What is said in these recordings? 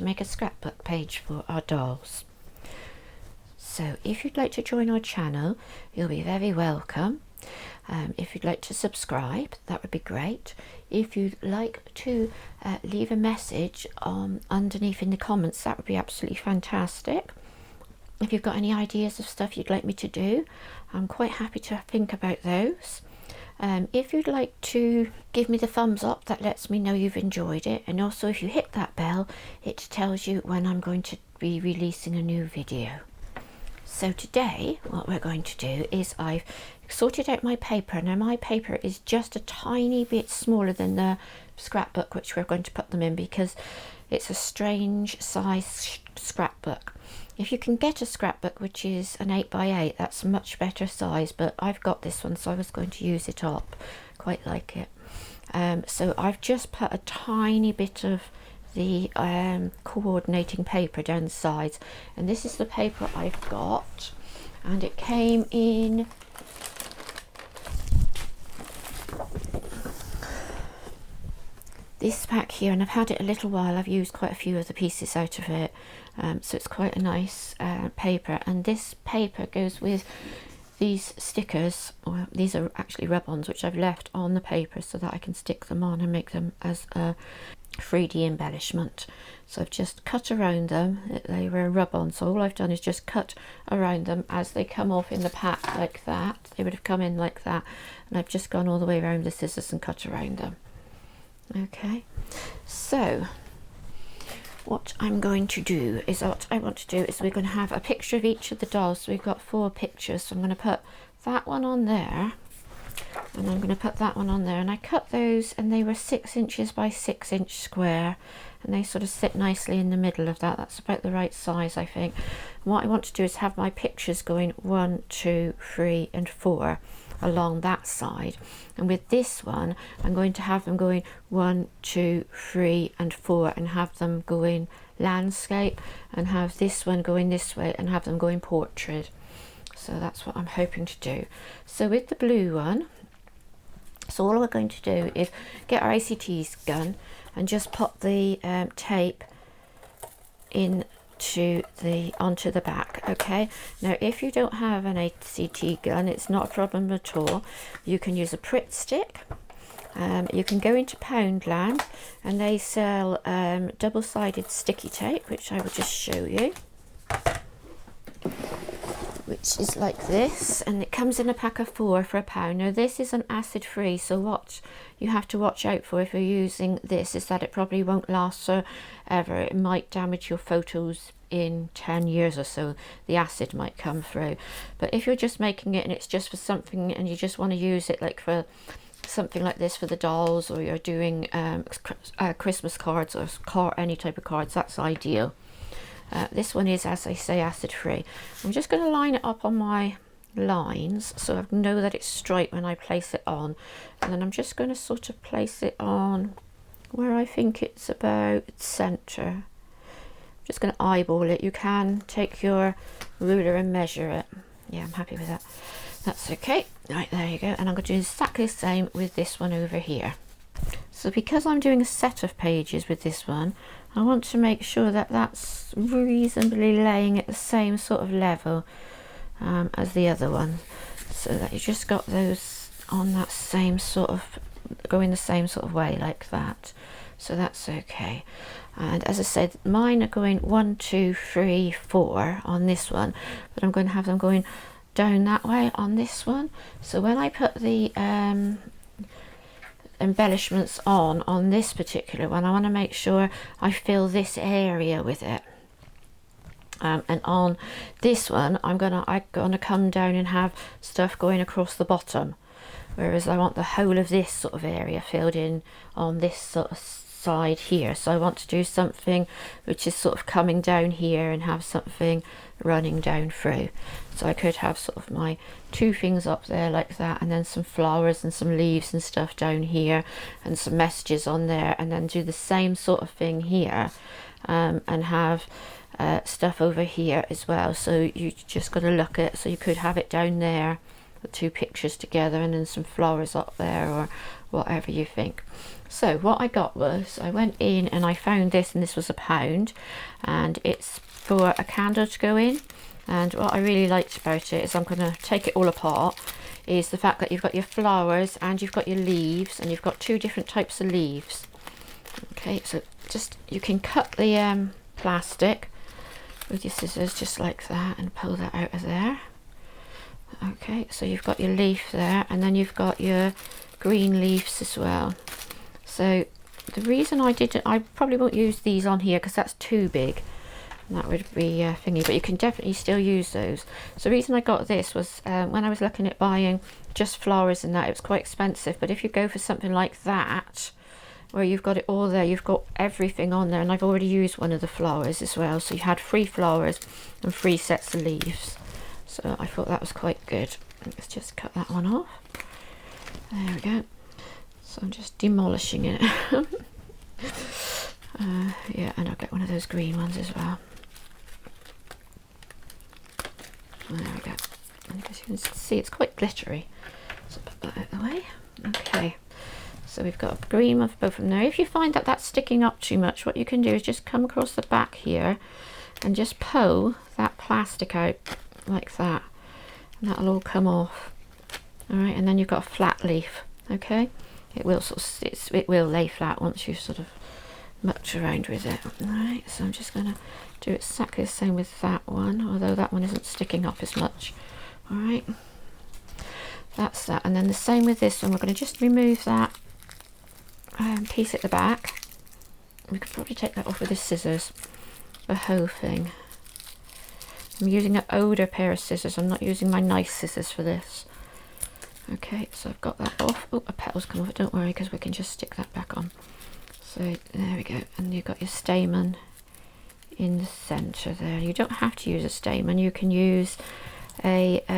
to make a scrapbook page for our dolls. So if you'd like to join our channel, you'll be very welcome. If you'd like to subscribe, that would be great. If you'd like to leave a message underneath in the comments, that would be absolutely fantastic. If you've got any ideas of stuff you'd like me to do, I'm quite happy to think about those. If you'd like to give me the thumbs up, that lets me know you've enjoyed it. And also if you hit that bell, it tells you when I'm going to be releasing a new video. So today what we're going to do is I've sorted out my paper. Now my paper is just a tiny bit smaller than the scrapbook which we're going to put them in, because it's a strange size scrapbook. If you can get a scrapbook which is an 8x8, that's a much better size, but I've got this one, so I was going to use it up. Quite like it. So I've just put a tiny bit of the coordinating paper down the sides, and this is the paper I've got, and it came in this pack here, and I've had it a little while. I've used quite a few of the pieces out of it, so it's quite a nice paper. And this paper goes with these stickers, or these are actually rub-ons which I've left on the paper so that I can stick them on and make them as a 3D embellishment. So I've just cut around them. They were rub-on, so all I've done is just cut around them as they come off in the pack like that. They would have come in like that, and I've just gone all the way around the scissors and cut around them. Okay, so what I'm going to do is, we're going to have a picture of each of the dolls. So we've got 4 pictures, so I'm going to put that one on there, and I'm going to put that one on there, and I cut those and they were 6 inches by 6 inch square, and they sort of sit nicely in the middle of that. That's about the right size, I think. And what I want to do is have my pictures going 1, 2, 3 and 4 along that side, and with this one I'm going to have them going 1, 2, 3 and 4, and have them going landscape, and have this one going this way and have them going portrait. So that's what I'm hoping to do. So with the blue one, so all we're going to do is get our ACT's gun and just put the tape onto the back. Okay, now if you don't have an ACT gun, it's not a problem at all. You can use a Pritt stick. You can go into Poundland and they sell double-sided sticky tape, which I will just show you, which is like this, and it comes in a pack of 4 for £1. Now this is an acid free, so what you have to watch out for if you're using this is that it probably won't last forever. It might damage your photos in 10 years or so. The acid might come through. But if you're just making it and it's just for something, and you just want to use it like for something like this for the dolls, or you're doing Christmas cards or any type of cards, that's ideal. This one is, as I say, acid free. I'm just going to line it up on my lines so I know that it's straight when I place it on, and then I'm just going to sort of place it on where I think it's about center. I'm just going to eyeball it. You can take your ruler and measure it. Yeah, I'm happy with that. That's okay. Right, there you go. And I'm going to do exactly the same with this one over here. So because I'm doing a set of pages with this one, I want to make sure that that's reasonably laying at the same sort of level as the other one, so that you just got those on that same sort of, going the same sort of way like that. So that's okay. And as I said, mine are going 1, 2, 3, 4 on this one, but I'm going to have them going down that way on this one. So when I put the embellishments on this particular one, I want to make sure I fill this area with it. And on this one, I'm gonna come down and have stuff going across the bottom, whereas I want the whole of this sort of area filled in on this sort of side here. So I want to do something which is sort of coming down here and have something running down through. So I could have sort of my 2 things up there like that, and then some flowers and some leaves and stuff down here, and some messages on there, and then do the same sort of thing here, and have stuff over here as well. So you just got to look at, so you could have it down there, the 2 pictures together, and then some flowers up there, or whatever you think. So what I got was, I went in and I found this, and this was £1, and it's for a candle to go in. And what I really liked about it is, I'm going to take it all apart, is the fact that you've got your flowers and you've got your leaves, and you've got 2 different types of leaves. Okay, so just, you can cut the plastic with your scissors just like that and pull that out of there. Okay, so you've got your leaf there, and then you've got your green leaves as well. So the reason I didn't, I probably won't use these on here because that's too big. That would be thingy, but you can definitely still use those. So the reason I got this was when I was looking at buying just flowers and that, it was quite expensive. But if you go for something like that, where you've got it all there, you've got everything on there, and I've already used one of the flowers as well. So you had 3 flowers and 3 sets of leaves. So I thought that was quite good. Let's just cut that one off. There we go. So I'm just demolishing it. Yeah, and I'll get one of those green ones as well. There we go. And as you can see, it's quite glittery. So put that out of the way. Okay. So we've got a green of both of them there. If you find that that's sticking up too much, what you can do is just come across the back here and just pull that plastic out like that, and that'll all come off. All right, and then you've got a flat leaf. Okay, it will sort of, it will lay flat once you've sort of mucked around with it. All right, so I'm just going to do exactly the same with that one, although that one isn't sticking up as much. All right, that's that. And then the same with this one. We're going to just remove that piece at the back. We could probably take that off with the scissors, the whole thing. I'm using an older pair of scissors. I'm not using my nice scissors for this. Okay, so I've got that off. Oh, a petal's come off. Don't worry, because we can just stick that back on. So there we go, and you've got your stamen in the centre there. You don't have to use a stamen. You can use a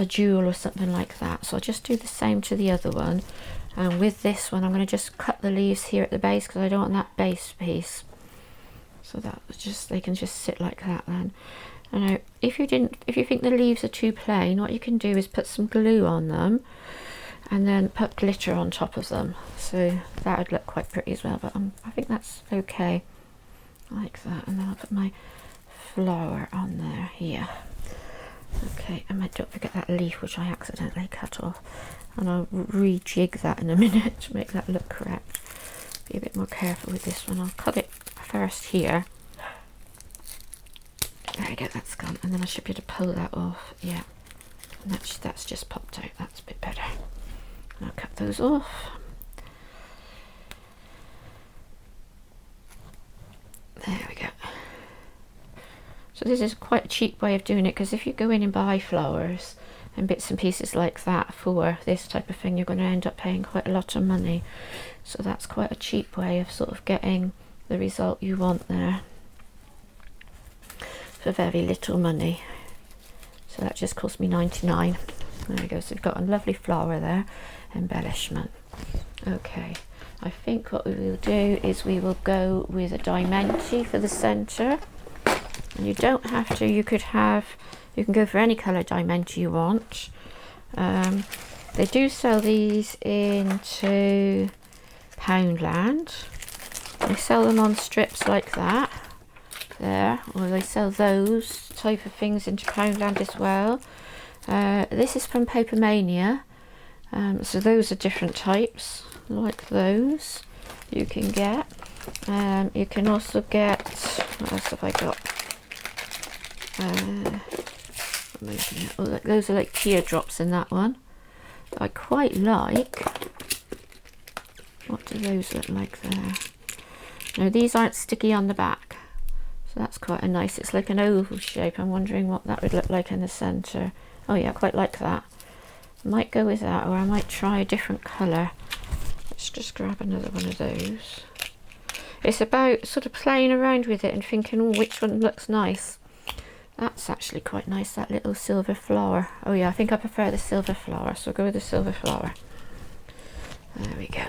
jewel or something like that. So I'll just do the same to the other one. And with this one, I'm going to just cut the leaves here at the base because I don't want that base piece. So that was just, they can just sit like that then. And now, if you think the leaves are too plain, what you can do is put some glue on them and then put glitter on top of them. So that would look quite pretty as well, but I think that's okay. Like that. And then I'll put my flower on there here. Okay, and don't forget that leaf which I accidentally cut off. And I'll rejig that in a minute to make that look correct. Be a bit more careful with this one. I'll cut it first here. There we go, that's gone. And then I should be able to pull that off. Yeah, and that's just popped out. That's a bit better. And I'll cut those off. There we go. So this is quite a cheap way of doing it, because if you go in and buy flowers and bits and pieces like that for this type of thing, you're going to end up paying quite a lot of money. So that's quite a cheap way of sort of getting the result you want there for very little money. So that just cost me 99. There we go. So we've got a lovely flower there, embellishment. Okay, I think what we will do is we will go with a diamante for the centre. And you don't have to, you can go for any colour diamante you want. They do sell these into Poundland. They sell them on strips like that there, or they sell those type of things into Poundland as well. This is from Papermania, so those are different types like those you can get. You can also get, what else have I got? Oh, those are like teardrops in that one. I quite like. What do those look like there? No, these aren't sticky on the back, so that's quite a nice, it's like an oval shape. I'm wondering what that would look like in the centre. Oh yeah, I quite like that. I might go with that, or I might try a different colour. Let's just grab another one of those. It's about sort of playing around with it and thinking, oh, which one looks nice. That's actually quite nice, that little silver flower. Oh yeah, I think I prefer the silver flower, so I'll go with the silver flower. There we go.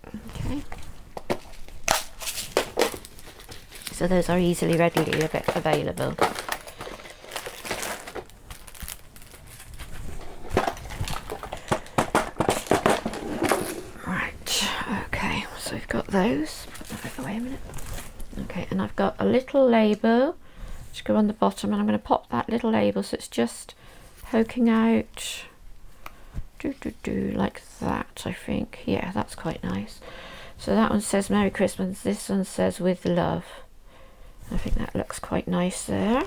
Okay. So those are easily, readily available. Okay, so we've got those. Put that out of the way a minute. Okay, and I've got a little label to go on the bottom, and I'm going to pop that little label so it's just poking out like that, I think. Yeah, that's quite nice. So that one says Merry Christmas, this one says with love. I think that looks quite nice there.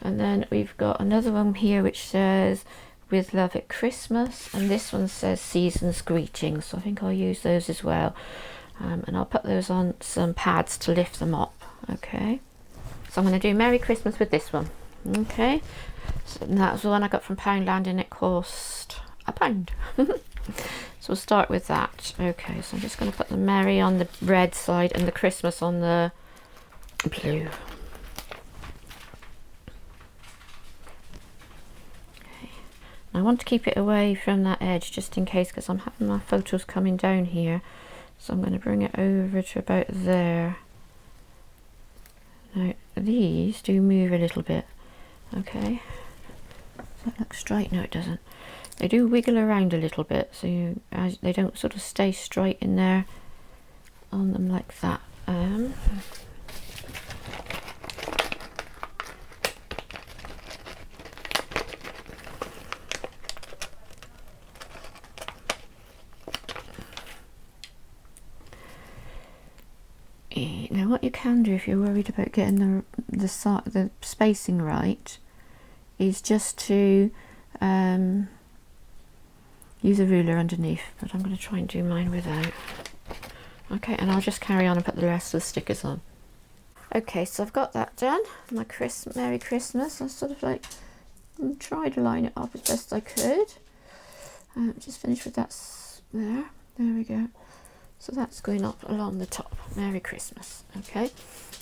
And then we've got another one here which says with love at Christmas, and this one says season's greetings, so I think I'll use those as well. And I'll put those on some pads to lift them up. Okay, so I'm going to do Merry Christmas with this one. Okay, so that was the one I got from Poundland, and it cost £1. So we'll start with that. Okay, so I'm just going to put the Merry on the red side and the Christmas on the blue. Okay, I want to keep it away from that edge just in case, because I'm having my photos coming down here. So I'm going to bring it over to about there. Now these do move a little bit. Okay, does that look straight? No, it doesn't. They do wiggle around a little bit, so they don't sort of stay straight in there on them like that. Now what you can do if you're worried about getting the spacing right is just to use a ruler underneath, but I'm going to try and do mine without. Okay, and I'll just carry on and put the rest of the stickers on. Okay, so I've got that done, my Merry Christmas. I sort of like tried to line it up as best I could. Just finished with that there we go. So that's going up along the top. Merry Christmas. Okay,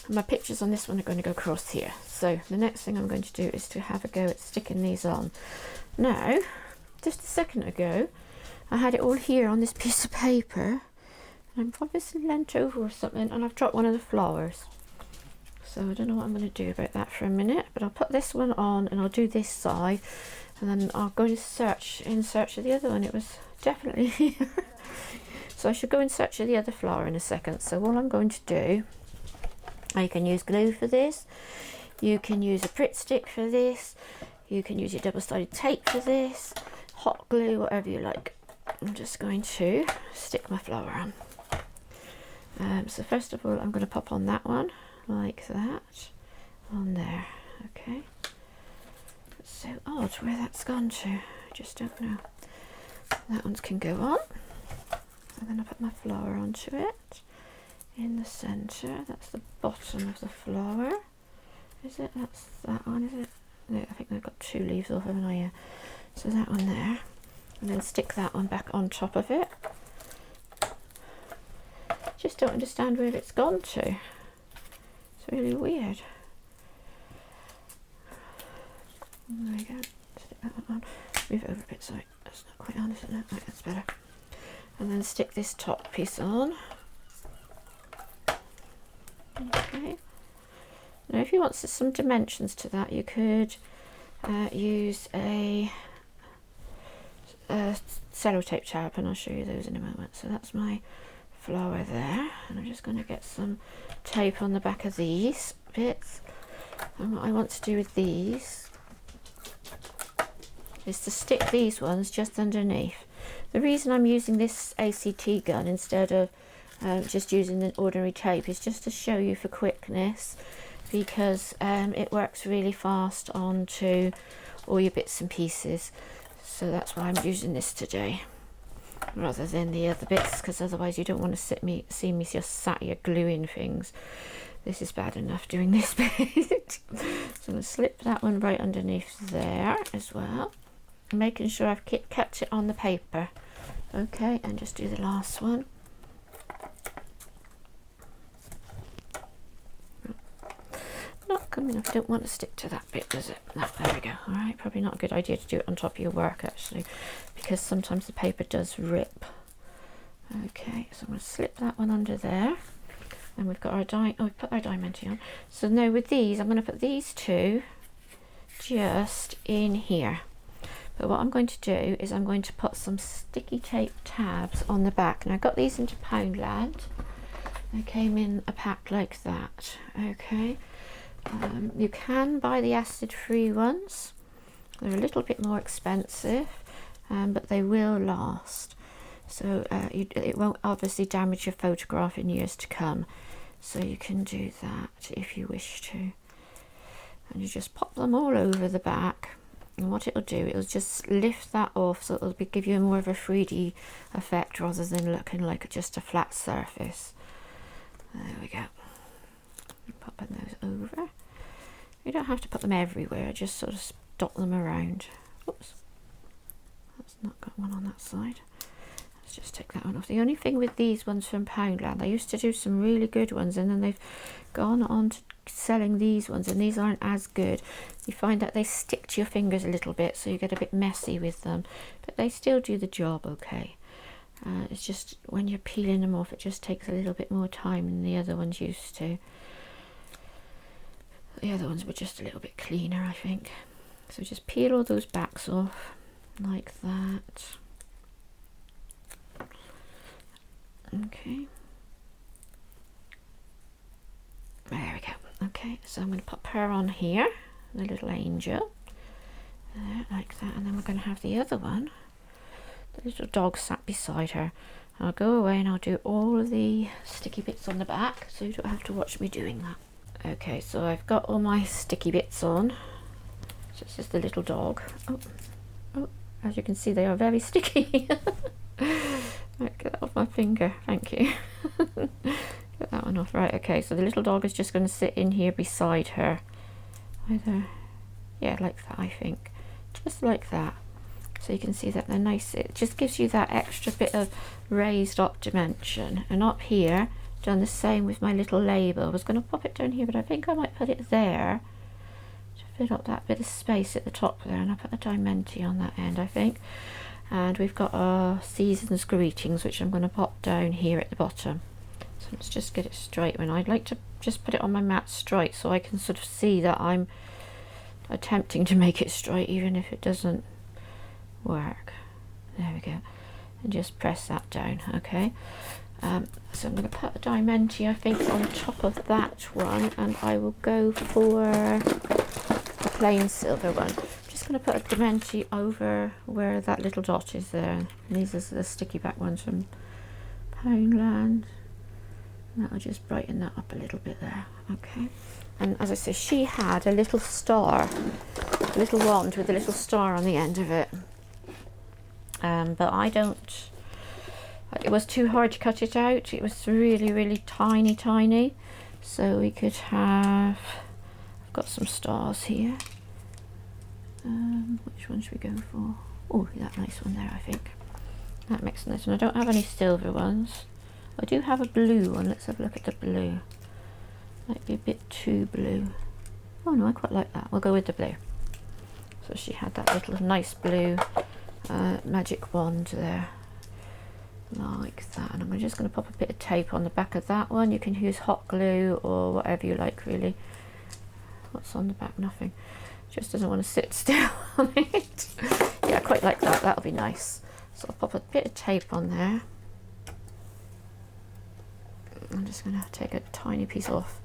and my pictures on this one are going to go across here. So the next thing I'm going to do is to have a go at sticking these on. Now, just a second ago, I had it all here on this piece of paper, and I'm obviously leant over or something, and I've dropped one of the flowers. So I don't know what I'm going to do about that for a minute, but I'll put this one on and I'll do this side, and then I'll go in search of the other one. It was definitely here. So I should go in search of the other flower in a second. So what I'm going to do, you can use glue for this, you can use a Pritt stick for this, you can use your double-sided tape for this, hot glue, whatever you like. I'm just going to stick my flower on. So first of all, I'm going to pop on that one like that on there. Okay, it's so odd where that's gone to, I just don't know. That one can go on. I'm going to put my flower onto it in the centre. That's the bottom of the flower. Is it? That's that one, is it? No, I think I've got two leaves off, haven't I? Yeah. So that one there. And then stick that one back on top of it. Just don't understand where it's gone to. It's really weird. There we go. Stick that one on. Move it over a bit, sorry. That's not quite on, is it? No, right, that's better. And then stick this top piece on. Okay. Now if you want some dimensions to that, you could use a sellotape tab, and I'll show you those in a moment. So that's my flower there, and I'm just going to get some tape on the back of these bits. And what I want to do with these is to stick these ones just underneath. The reason I'm using this ACT gun instead of just using an ordinary tape is just to show you for quickness, because it works really fast onto all your bits and pieces. So that's why I'm using this today rather than the other bits, because otherwise you don't want to see me just sat here gluing things. This is bad enough doing this bit. So I'm going to slip that one right underneath there as well, making sure I've kept it on the paper. Okay, and just do the last one. Not coming up. I don't want to stick to that bit, does it? No, there we go. All right, probably not a good idea to do it on top of your work actually, because sometimes the paper does rip. Okay, so I'm going to slip that one under there, and we've got our we put our diamante on. So now with these, I'm going to put these two just in here, But what I'm going to do is I'm going to put some sticky tape tabs on the back. And I got these into Poundland. They came in a pack like that. Okay, you can buy the acid-free ones. They're a little bit more expensive, but they will last. So it won't obviously damage your photograph in years to come. So you can do that if you wish to. And you just pop them all over the back. And what it'll do, it'll just lift that off, so it'll give you more of a 3D effect rather than looking like just a flat surface. There we go. Popping those over. You don't have to put them everywhere, just sort of dot them around. Oops, that's not got one on that side. Let's just take that one off. The only thing with these ones from Poundland, I used to do some really good ones, and then they've gone on to selling these ones, and these aren't as good. You find that they stick to your fingers a little bit, so you get a bit messy with them, but they still do the job okay. It's just when you're peeling them off, it just takes a little bit more time than the other ones used to. The other ones were just a little bit cleaner, I think. So just peel all those backs off like that. Okay. There we go. Okay, so I'm going to pop her on here, the little angel. There, like that. And then we're going to have the other one. The little dog sat beside her. I'll go away and I'll do all of the sticky bits on the back, so you don't have to watch me doing that. Okay, so I've got all my sticky bits on. So it's just the little dog. Oh, as you can see, they are very sticky. Right, get that off my finger, thank you. Get that one off. Right, okay, so the little dog is just going to sit in here beside her. Either, yeah, like that, I think. Just like that. So you can see that they're nice. It just gives you that extra bit of raised up dimension. And up here, done the same with my little label. I was going to pop it down here, but I think I might put it there to fill up that bit of space at the top there. And I put a Dimenti on that end, I think. And we've got our season's greetings, which I'm going to pop down here at the bottom. So let's just get it straight. And I'd like to just put it on my mat straight, so I can sort of see that I'm attempting to make it straight, even if it doesn't work. There we go. And just press that down. Okay, so I'm going to put a Dimenti, I think, on top of that one, and I will go for a plain silver one. I'm just going to put a Dimenti over where that little dot is there. And these are the sticky back ones from Poundland. And that'll just brighten that up a little bit there. Okay, and as I say, she had a little star, a little wand with a little star on the end of it. But I don't, it was too hard to cut it out. It was really, really tiny, tiny. So we could have, I've got some stars here. Which one should we go for? Oh, that nice one there, I think. That makes nice one. I don't have any silver ones. I do have a blue one. Let's have a look at the blue. Might be a bit too blue. Oh no, I quite like that. We'll go with the blue. So she had that little nice blue magic wand there, like that. And I'm just going to pop a bit of tape on the back of that one. You can use hot glue or whatever you like, really. What's on the back? Nothing. Just doesn't want to sit still on it. Yeah, I quite like that. That'll be nice. So I'll pop a bit of tape on there. I'm just going to take a tiny piece off,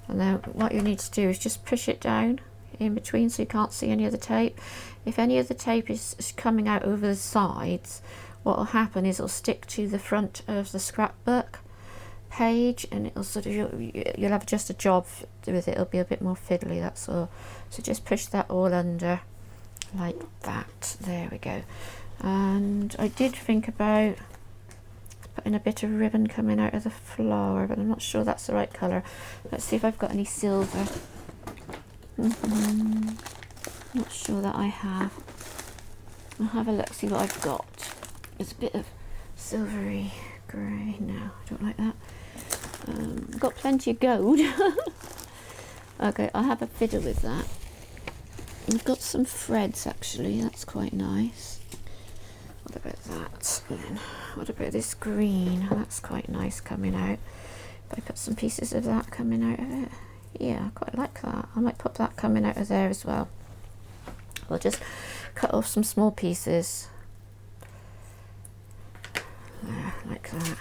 and then what you need to do is just push it down in between so you can't see any of the tape. If any of the tape is coming out over the sides, what will happen is it'll stick to the front of the scrapbook page, and it'll sort of, you'll have just a job with it. It'll be a bit more fiddly, that's all. So just push that all under like that. There we go. And I did think about putting a bit of ribbon coming out of the flower, but I'm not sure that's the right colour. Let's see if I've got any silver. Not sure that I have. I'll have a look, see what I've got. It's a bit of silvery grey. No, I don't like that. I've got plenty of gold. Okay, I'll have a fiddle with that. I've got some threads actually, that's quite nice. What about that then? What about this green? That's quite nice coming out. If I put some pieces of that coming out of it. Yeah, I quite like that. I might put that coming out of there as well. We'll just cut off some small pieces. There, like that.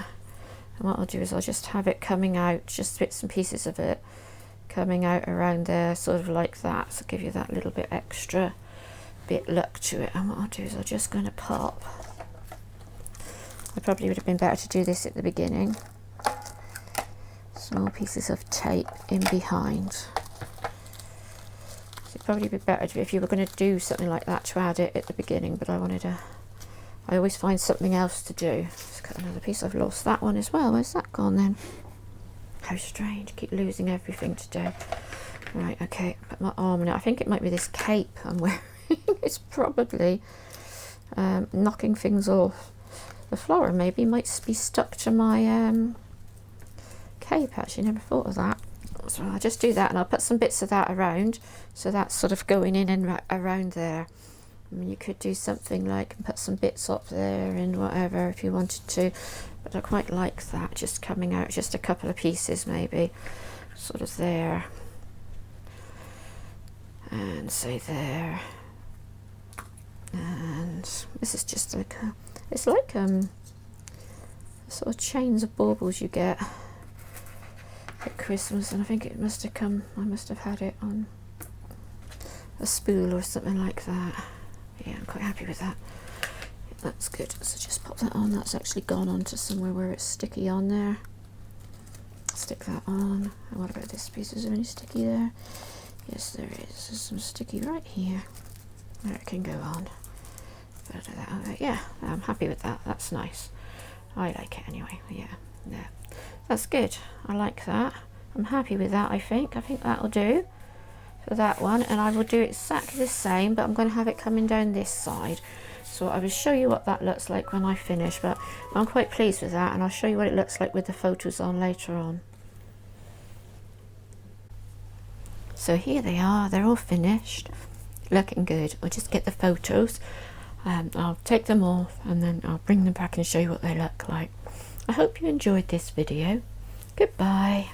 And what I'll do is I'll just have it coming out, just bits and pieces of it coming out around there, sort of like that, so give you that little bit extra bit look to it. And what I'll do is I'm just going to pop, I probably would have been better to do this at the beginning, small pieces of tape in behind. So it'd probably be better if you were going to do something like that to add it at the beginning, but I always find something else to do. Let's cut another piece. I've lost that one as well. Where's that gone then? How strange, keep losing everything today. Right, okay, put my arm in it. I think it might be this cape I'm wearing. It's probably knocking things off. The flower maybe might be stuck to my cape, actually, never thought of that. So I'll just do that, and I'll put some bits of that around, so that's sort of going in and around there. I mean, you could do something like put some bits up there and whatever if you wanted to, but I quite like that, just coming out, just a couple of pieces maybe, sort of there, and say there, and this is just like it's like sort of chains of baubles you get at Christmas, and I think it must have come, I must have had it on a spool or something like that. Yeah, I'm quite happy with that. That's good. So just pop that on. That's actually gone onto somewhere where it's sticky on there. Stick that on. And what about this piece? Is there any sticky there? Yes, there is. There's some sticky right here. There it can go on. Yeah, I'm happy with that. That's nice. I like it anyway. Yeah, that's good. I like that. I'm happy with that. I think that'll do for that one, and I will do exactly the same, but I'm going to have it coming down this side, so I will show you what that looks like when I finish. But I'm quite pleased with that, and I'll show you what it looks like with the photos on later on. So here they are, they're all finished, looking good. I'll just get the photos, I'll take them off, and then I'll bring them back and show you what they look like. I hope you enjoyed this video. Goodbye.